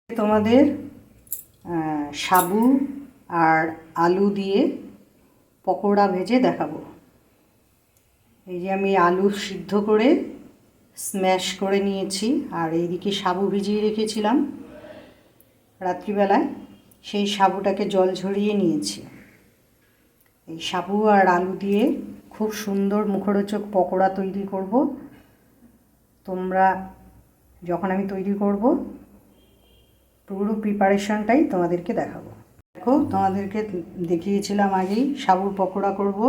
তোমাদের সাবু আর আলু দিয়ে পকোড়া ভেজে দেখাবো। এই যে আমি আলু সিদ্ধ করে স্ম্যাশ করে নিয়েছি, আর এইদিকে সাবু ভিজিয়ে রেখেছিলাম রাত্রিবেলায়, সেই সাবুটাকে জল ঝরিয়ে নিয়েছি। এই সাবু আর আলু দিয়ে খুব সুন্দর মুখরোচক পকোড়া তৈরি করব। তোমরা যখন আমি তৈরি করব পুরো প্রিপারেশনটাই তোমাদেরকে দেখাবো। দেখো, তোমাদেরকে দেখিয়েছিলাম আগেই সাবুর পকোড়া করব।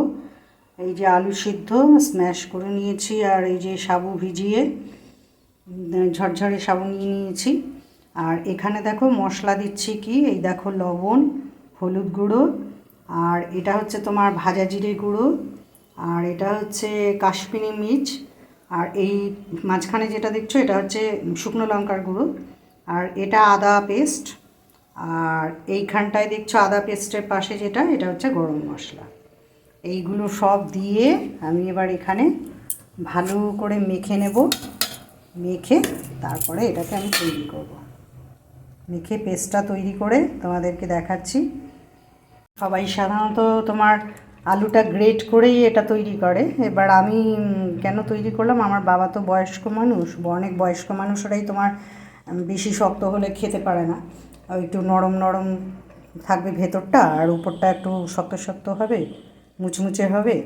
এই যে আলু সিদ্ধ স্ম্যাশ করে নিয়েছি, আর এই যে সাবু ভিজিয়ে ঝরঝরে সাবু নিয়ে নিয়েছি। আর এখানে দেখো মশলা দিচ্ছি কি, এই দেখো লবণ, হলুদ গুঁড়ো, আর এটা হচ্ছে তোমার ভাজা জিরে গুঁড়ো, আর এটা হচ্ছে কাশ্মীরি মির্চ, আর এই মাঝখানে যেটা দেখছো এটা হচ্ছে শুকনো লঙ্কার গুঁড়ো, আর এটা আদা পেস্ট, আর এইখানটায় দেখছো আদা পেস্টের পাশে যেটা, এটা হচ্ছে গরম মশলা। এইগুলো সব দিয়ে আমি এবার এখানে ভালো করে মেখে নেব। মেখে তারপরে এটাকে আমি তৈরি করব। মেখে পেস্টটা তৈরি করে তোমাদেরকে দেখাচ্ছি। সবাই সাধারণত তোমার আলুটা গ্রেট করেই এটা তৈরি করে। এবার আমি কেন তৈরি করলাম, আমার বাবা তো বয়স্ক মানুষ, অনেক বয়স্ক মানুষরাই তোমার বেশি শক্ত হলে খেতে পারে না, একটু নরম নরম থাকবে ভেতরটা, আর উপরটা একটু শক্ত শক্ত হবে, মুচমুচে হবে,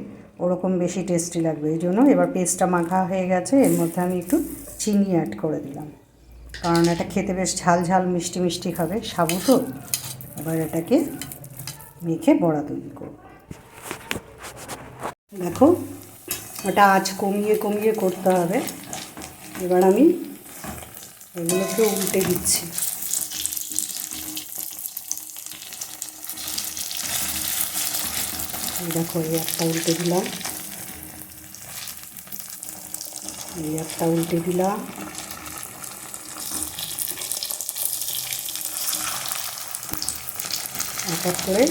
ওরকম বেশি টেস্টি লাগবে। এই জন্য এবার পেস্টটা মাখা হয়ে গেছে, এর মধ্যে আমি একটু চিনি অ্যাড করে দিলাম, কারণ এটা খেতে বেশ ঝাল ঝাল মিষ্টি মিষ্টি হবে, সাবু তো। এবার এটাকে মেখে বড়া তৈরি করব। দেখো, ওটা আঁচ কমিয়ে কমিয়ে করতে হবে। এবার আমি এগুলোকে উল্টে দিচ্ছি। দেখো, এই একটা উল্টে দিলাম, এই একটা উল্টে দিলাম, এক এক করে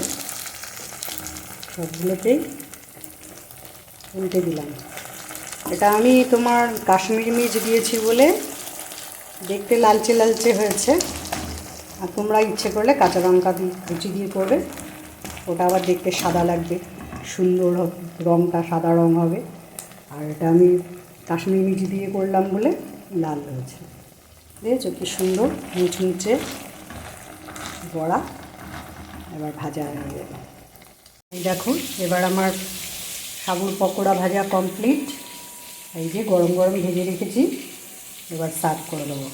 সবগুলোতেই উল্টে দিলাম। এটা আমি তোমার কাশ্মীরি মির্চ দিয়েছি বলে দেখতে লালচে লালচে হয়েছে, আর তোমরা ইচ্ছে করলে কাঁচা লঙ্কা দিয়ে কুচি দিয়ে করবে, ওটা আবার দেখতে সাদা লাগবে, সুন্দর রঙটা সাদা রঙ হবে। আর এটা আমি কাশ্মীরি মির্চ দিয়ে করলাম বলে লাল হয়েছে। দেখেছো কি সুন্দর মুচমুচে বড়া, এবার ভাজা হয়ে যাবে। এই দেখো, এবার আমার সাবুর পকোড়া ভাজা কমপ্লিট। এই যে গরম গরম ভেজে রেখেছি, এবার সার্ভ করে দেবো।